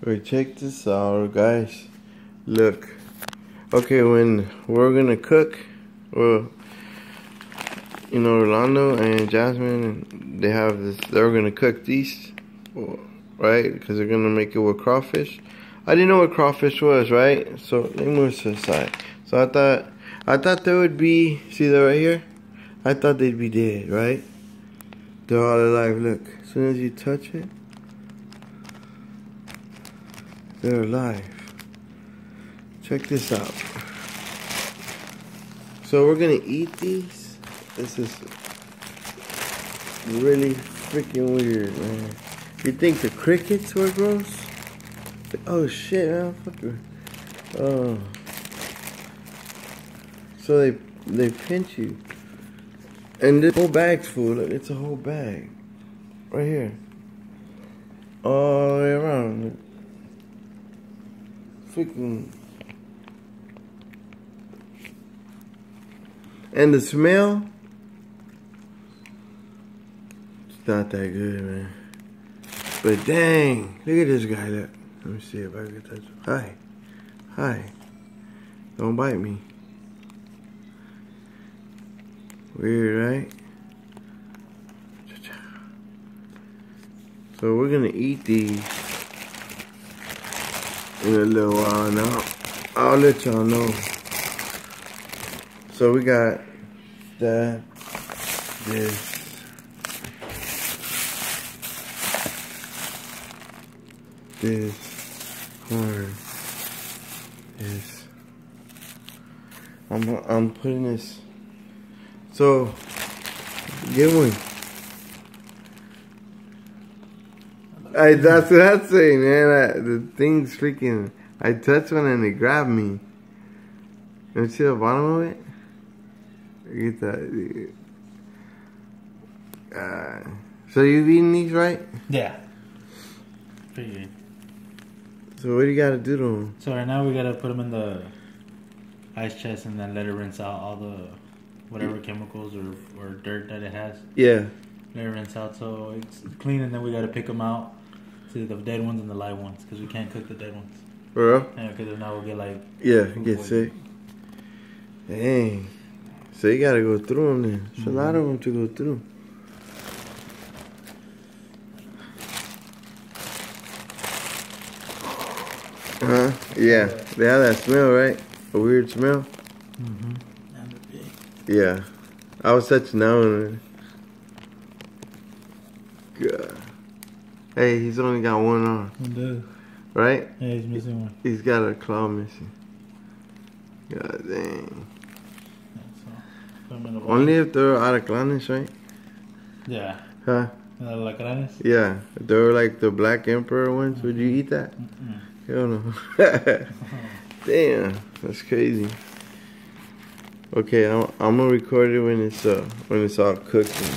Wait, check this out, guys. Look. Okay, when we're gonna cook, well, you know, Rolando and Jasmine, they have this, they're gonna cook these, right? Because they're gonna make it with crawfish. I didn't know what crawfish was, right? So let me move to the side. So I thought they would be, see that right here? I thought they'd be dead, right? They're all alive. Look, as soon as you touch it, they're alive. Check this out. So we're gonna eat these. This is really freaking weird, man. You think the crickets were gross? Oh shit, man, fucker. Oh. So they pinch you. And this whole bag's full. Look, it's a whole bag. Right here. All the way around. Look. Freaking. And the smell, it's not that good, man. But dang, look at this guy. Look. Let me see if I can touch him. Hi. Hi. Don't bite me. Weird, right? So we're gonna eat these in a little while now. I'll let y'all know. So we got that, this, corn, this. I'm putting this. So get one. That's what I'm saying, man. The thing's freaking. I touched one and it grabbed me. You see the bottom of it? Get that. So you've eaten these, right? Yeah. Pretty good. So what do you gotta do to them? So right now we gotta put them in the ice chest and then let it rinse out all the whatever chemicals or dirt that it has. Yeah. Let it rinse out so it's clean, and then we gotta pick them out to the dead ones and the live ones because we can't cook the dead ones. For real? Yeah, because then now we'll get like. Yeah, get sick. Dang. So you gotta go through them then. There's a lot of them to go through. Huh? Yeah. They have that smell, right? A weird smell. Yeah. I was touching that one. God. Hey, he's only got one arm. He does. Right? Yeah, he's missing one. He's got a claw missing. God dang. Only if they're alacranes, right? Yeah. Huh? Alacranes? Yeah. If they were like the Black Emperor ones, would you eat that? Hell no. Damn, that's crazy. Okay, I'm gonna record it when it's all cooked and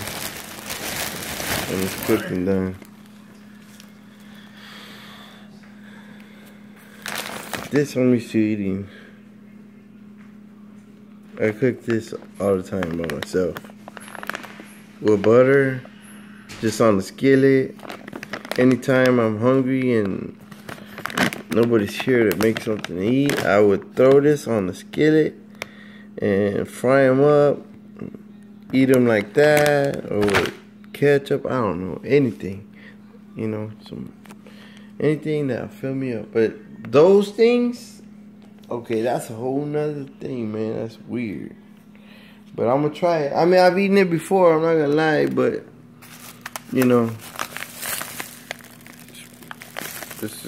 when it's cooked and done. This I'm used to eating. I cook this all the time by myself. With butter, just on the skillet. Anytime I'm hungry and nobody's here to make something to eat, I would throw this on the skillet and fry them up, eat them like that, or with ketchup, I don't know, anything. You know, anything that'll fill me up. But those things, okay, that's a whole nother thing, man. That's weird. But I'm gonna try it. I mean, I've eaten it before, I'm not gonna lie, but, you know, this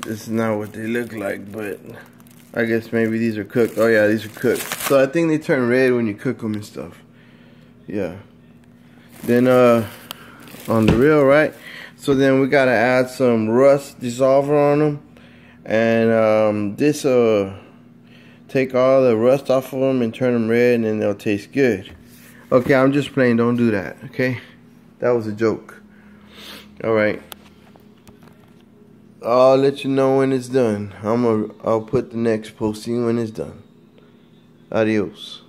is not what they look like, but I guess maybe these are cooked. Oh yeah, these are cooked. So I think they turn red when you cook them and stuff. Yeah. Then on the real, right? So then we gotta add some rust dissolver on them, and this take all the rust off of them and turn them red, and then they'll taste good. Okay, I'm just playing. Don't do that. Okay, that was a joke. All right. I'll let you know when it's done. I'll put the next posting when it's done. Adios.